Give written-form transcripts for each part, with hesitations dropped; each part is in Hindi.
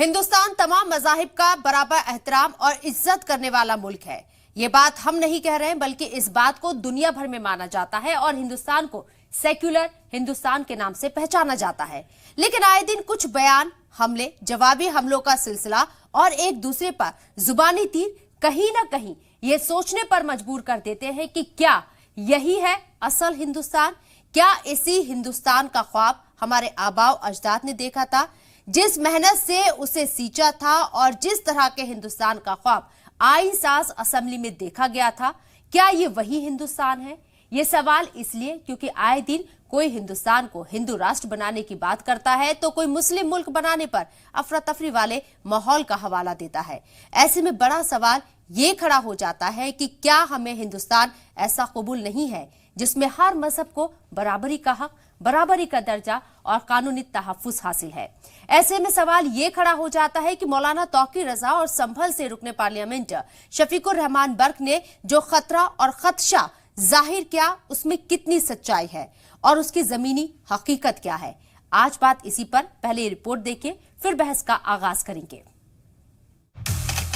हिंदुस्तान तमाम मज़ाहिब का बराबर एहतराम और इज्जत करने वाला मुल्क है। ये बात हम नहीं कह रहे हैं, बल्कि इस बात को दुनिया भर में माना जाता है और हिंदुस्तान को सेक्युलर हिंदुस्तान के नाम से पहचाना जाता है। लेकिन आए दिन कुछ बयान, हमले, जवाबी हमलों का सिलसिला और एक दूसरे पर जुबानी तीर कहीं ना कहीं ये सोचने पर मजबूर कर देते हैं कि क्या यही है असल हिंदुस्तान? क्या इसी हिंदुस्तान का ख्वाब हमारे आबाओ अजदाद ने देखा था, जिस मेहनत से उसे सींचा था और जिस तरह के हिंदुस्तान का ख्वाब आईन साज असेंबली में देखा गया था? क्या ये वही हिंदुस्तान है? ये सवाल इसलिए क्योंकि आए दिन कोई हिंदुस्तान को हिंदू राष्ट्र बनाने की बात करता है तो कोई मुस्लिम मुल्क बनाने पर अफरा तफरी वाले माहौल का हवाला देता है। ऐसे में बड़ा सवाल ये खड़ा हो जाता है कि क्या हमें हिंदुस्तान ऐसा कबूल नहीं है जिसमें हर मजहब को बराबरी का हक, बराबरी का दर्जा और कानूनी तहफ्फुज हासिल है? ऐसे में सवाल ये खड़ा हो जाता है कि मौलाना तौकीर रजा और संभल से रुकने पार्लियामेंट शफीकुर रहमान बर्क ने जो खतरा और खदशा जाहिर किया, उसमें कितनी सच्चाई है और उसकी जमीनी हकीकत क्या है? आज बात इसी पर। पहले रिपोर्ट देखिए, फिर बहस का आगाज करेंगे।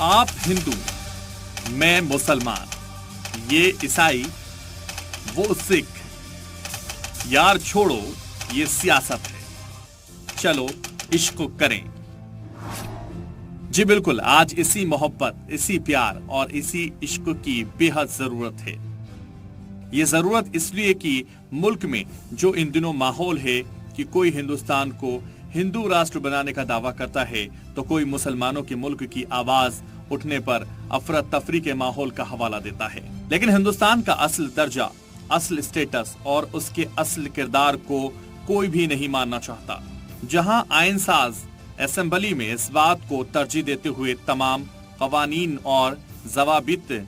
आप हिंदू, मैं मुसलमान, ये ईसाई, वो सिख, यार छोड़ो ये सियासत है, चलो इश्क करें। जी बिल्कुल, आज इसी मोहब्बत, इसी प्यार और इसी इश्क की बेहद जरूरत है। ये जरूरत इसलिए कि मुल्क में जो इन दिनों माहौल है कि कोई हिंदुस्तान को हिंदू राष्ट्र बनाने का दावा करता है तो कोई मुसलमानों के मुल्क की आवाज उठने पर अफरा तफरी के माहौल का हवाला देता है। लेकिन हिंदुस्तान का असल दर्जा, असल स्टेटस और उसके असल किरदार को कोई भी नहीं मानना चाहता। जहां आईन साज असेंबली में इस बात को तरजीह देते हुए तमाम कवानीन और जवाबित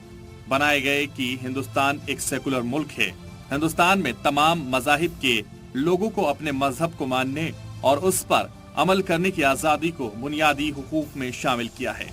बनाए गए कि हिंदुस्तान एक सेकुलर मुल्क है, हिंदुस्तान में तमाम मजाहिब के लोगों को अपने मजहब को मानने और उस पर अमल करने की आजादी को बुनियादी हुकूक में शामिल किया है।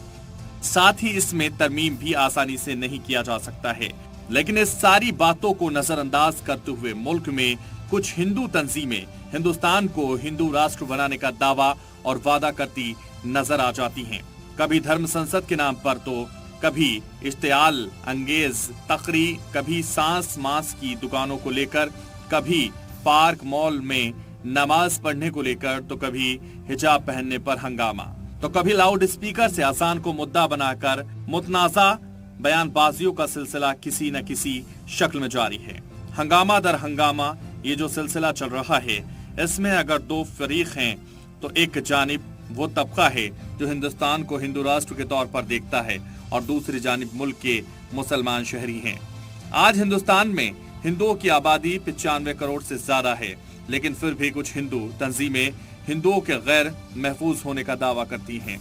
साथ ही इसमें तरमीम भी आसानी से नहीं किया जा सकता है। लेकिन इस सारी बातों को नजरअंदाज करते हुए मुल्क में कुछ हिंदू तंजीमें हिंदुस्तान को हिंदू राष्ट्र बनाने का दावा और वादा करती नजर आ जाती हैं। कभी धर्म संसद के नाम पर तो कभी इश्तियाल अंगेज तकरीर, कभी सांस मांस की दुकानों को लेकर, कभी पार्क मॉल में नमाज पढ़ने को लेकर, तो कभी हिजाब पहनने पर हंगामा, तो कभी लाउड स्पीकर से अजान को मुद्दा बनाकर मुतनाज़ा बयानबाजियों का सिलसिला किसी न किसी शक्ल में जारी है। हंगामा दर हंगामा ये जो सिलसिला चल रहा है, इसमें अगर दो फरीक हैं तो एक जानिब वो तबका है जो हिंदुस्तान को हिंदू राष्ट्र के तौर पर देखता है और दूसरी जानिब मुल्क के मुसलमान शहरी हैं। आज हिंदुस्तान में हिंदुओं की आबादी 95 करोड़ से ज्यादा है, लेकिन फिर भी कुछ हिंदू तंजीमें हिंदुओं के गैर महफूज होने का दावा करती हैं।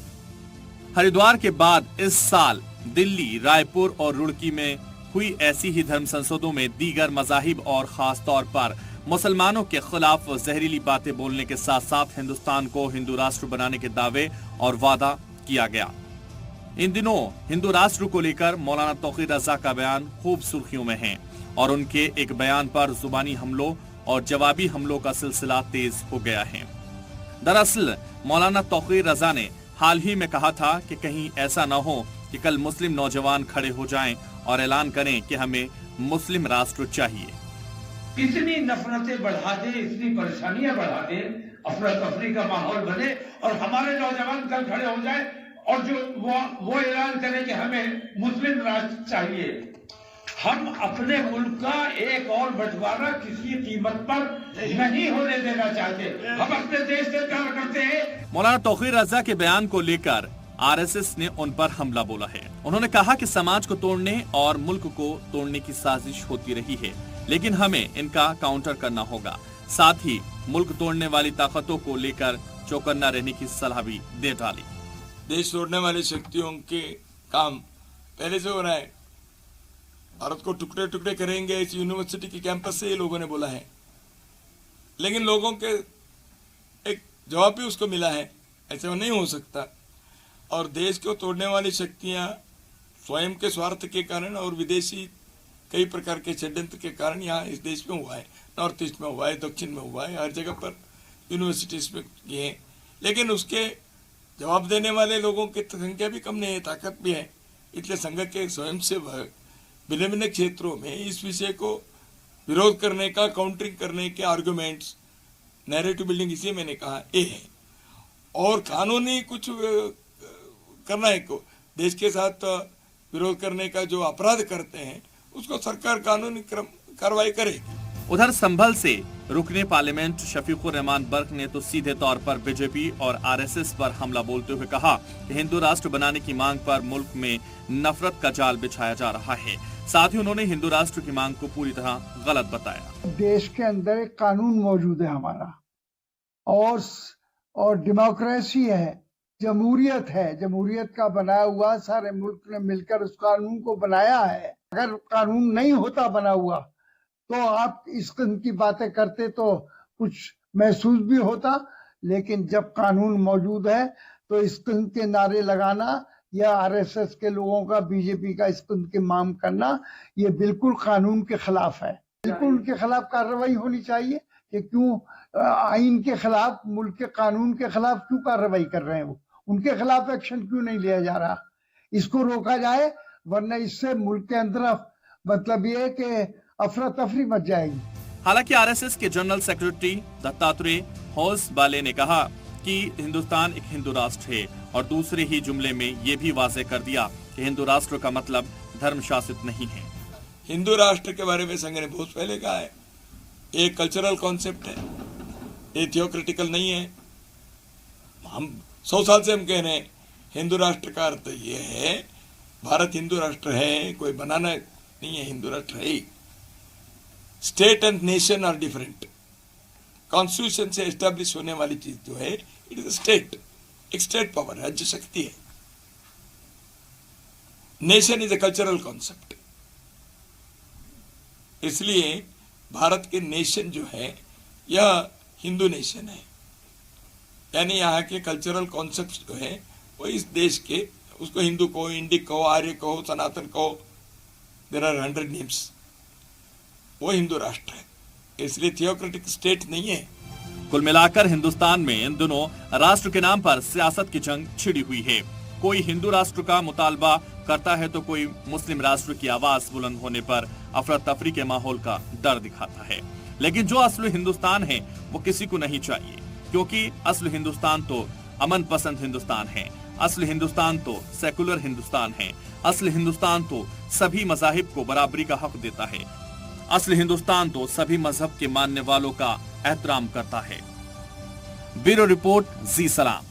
हरिद्वार के बाद इस साल दिल्ली, रायपुर और रुड़की में हुई ऐसी ही धर्म संसदों में दीगर मजाहिब और खास तौर पर मुसलमानों के खिलाफ जहरीली बातें बोलने के साथ साथ हिंदुस्तान को हिंदू राष्ट्र बनाने के दावे और वादा किया गया। इन दिनों हिंदू राष्ट्र को लेकर मौलाना तौकीर रजा का बयान खूब सुर्खियों में है और उनके एक बयान पर जुबानी हमलों और जवाबी हमलों का सिलसिला तेज हो गया है। दरअसल मौलाना तौकीर रजा ने हाल ही में कहा था कि कहीं ऐसा न हो कि कल मुस्लिम नौजवान खड़े हो जाएं और ऐलान करें कि हमें मुस्लिम राष्ट्र चाहिए। इतनी नफरतें बढ़ा दे, इतनी परेशानियां बढ़ा दे, अफरा तफरी का माहौल बने और हमारे नौजवान कल खड़े हो जाए और जो वो ऐलान करें कि हमें मुस्लिम राष्ट्र चाहिए। हम अपने मुल्क का एक और बंटवारा किसी कीमत पर नहीं होने देना चाहते। हम अपने देश से प्यार करते हैं। मौलाना तौकीर रजा के बयान को लेकर आरएसएस ने उन पर हमला बोला है। उन्होंने कहा कि समाज को तोड़ने और मुल्क को तोड़ने की साजिश होती रही है, लेकिन हमें इनका काउंटर करना होगा। साथ ही मुल्क तोड़ने वाली ताकतों को लेकर चौकन्ना रहने की सलाह भी दे डाली। देश तोड़ने वाली शक्तियों के काम पहले से हो रहा है। भारत को टुकड़े टुकड़े करेंगे, इस यूनिवर्सिटी के कैंपस से ये लोगों ने बोला है, लेकिन लोगों के एक जवाब भी उसको मिला है, ऐसे वो नहीं हो सकता। और देश को तोड़ने वाली शक्तियां स्वयं के स्वार्थ के कारण और विदेशी कई प्रकार के षड्यंत्र के कारण यहाँ इस देश में हुआ है, नॉर्थ ईस्ट में हुआ है, दक्षिण में हुआ है, हर जगह पर यूनिवर्सिटीज में किए हैं। लेकिन उसके जवाब देने वाले लोगों की संख्या भी कम नहीं है, ताकत भी है। इसलिए संघ के स्वयंसेवक भिन्न भिन्न क्षेत्रों में इस विषय को विरोध करने का, काउंटरिंग करने के आर्गुमेंट्स, नैरेटिव बिल्डिंग, इसी मैंने कहा ये है। और कानूनी कुछ करना है को देश के साथ विरोध करने का जो अपराध करते हैं उसको सरकार कानूनी कार्रवाई करेगी। उधर संभल से रुकने पार्लियामेंट शफीकुर रहमान बर्क ने तो सीधे तौर पर बीजेपी और आरएसएस पर हमला बोलते हुए कहा कि हिंदू राष्ट्र बनाने की मांग पर मुल्क में नफरत का जाल बिछाया जा रहा है। साथ ही उन्होंने हिंदू राष्ट्र की मांग को पूरी तरह गलत बताया। देश के अंदर एक कानून मौजूद है हमारा, और डेमोक्रेसी है, जमहूरियत है, जमहूरियत का बनाया हुआ सारे मुल्क ने मिलकर उस कानून को बनाया है। अगर कानून नहीं होता बना हुआ तो आप इस किस्म की बातें करते तो कुछ महसूस भी होता, लेकिन जब कानून मौजूद है तो इस किस्म के नारे लगाना या आरएसएस के लोगों का बीजेपी का इस किस्म की मांग करना, ये बिल्कुल कानून के खिलाफ है। बिल्कुल उनके खिलाफ कार्रवाई होनी चाहिए कि क्यों आइन के खिलाफ, मुल्क के कानून के खिलाफ क्यों कार्रवाई कर रहे हैं वो, उनके खिलाफ एक्शन क्यों नहीं लिया जा रहा, इसको रोका जाए, वरना इससे मुल्क के अंदर मतलब ये कि अफरा तफरी मच जाएगी। हालांकि आरएसएस के जनरल सेक्रेटरी दत्तात्रेय होसबाले ने कहा कि हिंदुस्तान एक हिंदू राष्ट्र है और दूसरे ही जुमले में ये भी वाजे कर दिया कि हिंदू राष्ट्र का मतलब धर्म शासित नहीं है। हिंदू राष्ट्र के बारे में संघ ने बहुत पहले कहा है, एक कल्चरल कॉन्सेप्ट है, ये थियोक्रिटिकल नहीं है। हम 100 साल से हम कह रहे हैं हिंदू राष्ट्र का अर्थ ये है, भारत हिंदू राष्ट्र है, कोई बनाना नहीं है, हिंदू राष्ट्र है। State and nation are different. Constitution से एस्टेब्लिश होने वाली चीज जो है इट इज स्टेट, एक स्टेट पावर, राज्य शक्ति है। Nation is a cultural concept. इसलिए भारत के नेशन जो है यह हिंदू नेशन है, यानी यहाँ के कल्चरल कॉन्सेप्ट जो है वो इस देश के, उसको हिंदू कहो, इंडिक कहो, आर्य कहो, सनातन कहो, देयर आर 100 नेम्स, वो हिंदू राष्ट्र है। इसलिए थियोक्रेटिक स्टेट नहीं है। कुल मिलाकर हिंदुस्तान में इन दिनों राष्ट्र के नाम पर सियासत की जंग छिड़ी हुई है। कोई हिंदू राष्ट्र का मुतालबा करता है तो कोई मुस्लिम राष्ट्र की आवाज बुलंद होने पर अफरा तफरी के माहौल का डर दिखाता है। लेकिन जो असली हिंदुस्तान है वो किसी को नहीं चाहिए, क्योंकि असली हिंदुस्तान तो अमन पसंद हिंदुस्तान है, असली हिंदुस्तान तो सेकुलर हिंदुस्तान है, असली हिंदुस्तान तो सभी मजाहिब को बराबरी का हक देता है, असली हिंदुस्तान तो सभी मजहब के मानने वालों का एहतराम करता है। ब्यूरो रिपोर्ट, जी सलाम।